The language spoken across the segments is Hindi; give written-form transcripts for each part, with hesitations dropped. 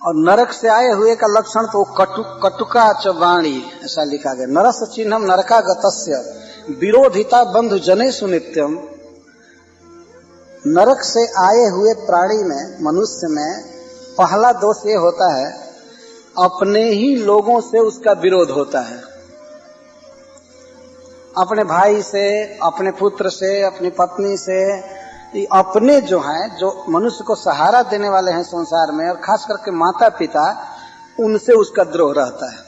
और नरक से आए हुए का लक्षण तो कटुका च वाणी, ऐसा लिखा गया। नरस चिन्हम नरका गतस्य विरोधिता बंधु जनेषु नित्यम। नरक से आए हुए प्राणी में, मनुष्य में पहला दोष ये होता है, अपने ही लोगों से उसका विरोध होता है। अपने भाई से, अपने पुत्र से, अपनी पत्नी से, अपने जो हैं, जो मनुष्य को सहारा देने वाले हैं संसार में, और खास करके माता पिता, उनसे उसका द्रोह रहता है।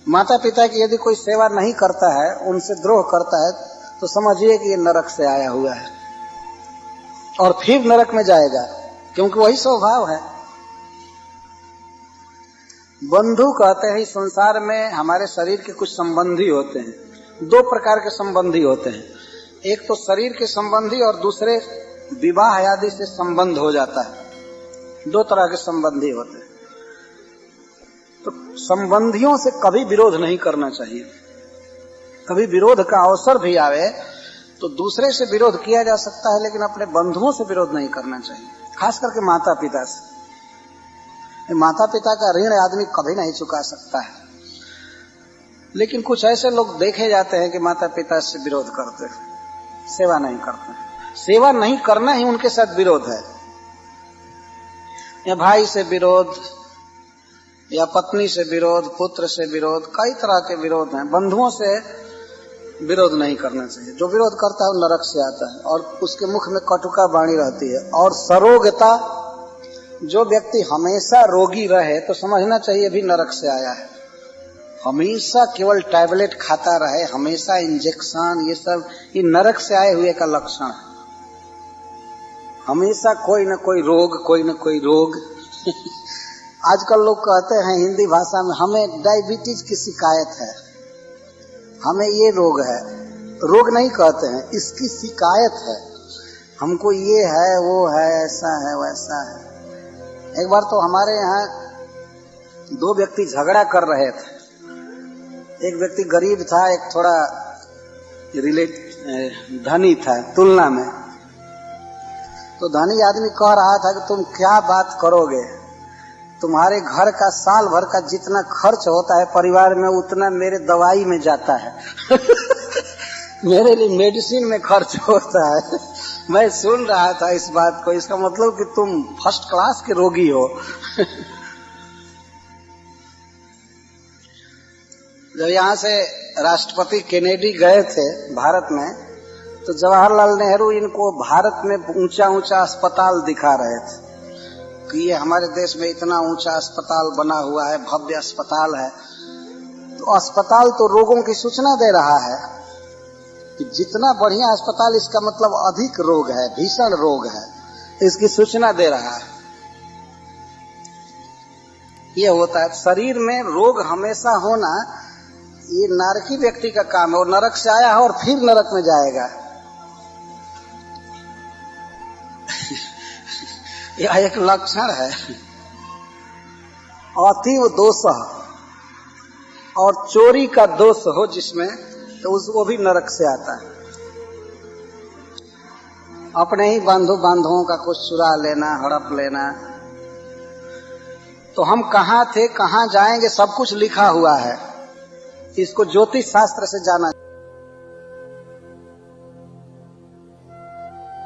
माता पिता की यदि कोई सेवा नहीं करता है, उनसे द्रोह करता है, तो समझिए कि ये नरक से आया हुआ है और फिर नरक में जाएगा, क्योंकि वही स्वभाव है। बंधु कहते हैं, इस संसार में हमारे शरीर के कुछ संबंधी होते हैं। दो प्रकार के संबंधी होते हैं, एक तो शरीर के संबंधी और दूसरे विवाह आदि से संबंध हो जाता है। दो तरह के संबंधी होते हैं। तो संबंधियों से कभी विरोध नहीं करना चाहिए। कभी विरोध का अवसर भी आवे तो दूसरे से विरोध किया जा सकता है, लेकिन अपने बंधुओं से विरोध नहीं करना चाहिए, खास करके माता पिता से। माता पिता का ऋण आदमी कभी नहीं चुका सकता है, लेकिन कुछ ऐसे लोग देखे जाते हैं कि माता पिता से विरोध करते हैं, सेवा नहीं करते। सेवा नहीं करना ही उनके साथ विरोध है। या भाई से विरोध, या पत्नी से विरोध, पुत्र से विरोध, कई तरह के विरोध हैं। बंधुओं से विरोध नहीं करना चाहिए। जो विरोध करता है वो नरक से आता है, और उसके मुख में कटुका वाणी रहती है। और सरोगता, जो व्यक्ति हमेशा रोगी रहे तो समझना चाहिए भी नरक से आया है। हमेशा केवल टैबलेट खाता रहे, हमेशा इंजेक्शन, ये सब, ये नरक से आए हुए का लक्षण है। हमेशा कोई न कोई रोग, कोई न कोई रोग। आजकल लोग कहते हैं हिंदी भाषा में, हमें डायबिटीज की शिकायत है, हमें ये रोग है। रोग नहीं कहते हैं, इसकी शिकायत है, हमको ये है, वो है, ऐसा है, वैसा है। एक बार तो हमारे यहाँ दो व्यक्ति झगड़ा कर रहे थे। एक व्यक्ति गरीब था, एक थोड़ा धनी था तुलना में। तो धनी आदमी कह रहा था कि तुम क्या बात करोगे, तुम्हारे घर का साल भर का जितना खर्च होता है परिवार में, उतना मेरे दवाई में जाता है। मेरे लिए मेडिसिन में खर्च होता है। मैं सुन रहा था इस बात को, इसका मतलब कि तुम फर्स्ट क्लास के रोगी हो। जब यहाँ से राष्ट्रपति केनेडी गए थे भारत में, तो जवाहरलाल नेहरू इनको भारत में ऊंचा ऊंचा अस्पताल दिखा रहे थे कि ये हमारे देश में इतना ऊंचा अस्पताल बना हुआ है, भव्य अस्पताल है। तो अस्पताल तो रोगों की सूचना दे रहा है कि जितना बढ़िया अस्पताल, इसका मतलब अधिक रोग है, भीषण रोग है, इसकी सूचना दे रहा है। ये होता है शरीर में रोग हमेशा होना, ये नारकी व्यक्ति का काम है। और नरक से आया है और फिर नरक में जाएगा। यह एक लक्षण है। अतीव दोष और चोरी का दोष हो जिसमें, तो वो भी नरक से आता है। अपने ही बांधवों का कुछ चुरा लेना, हड़प लेना। तो हम कहाँ थे, कहाँ जाएंगे, सब कुछ लिखा हुआ है। इसको ज्योतिष शास्त्र से जाना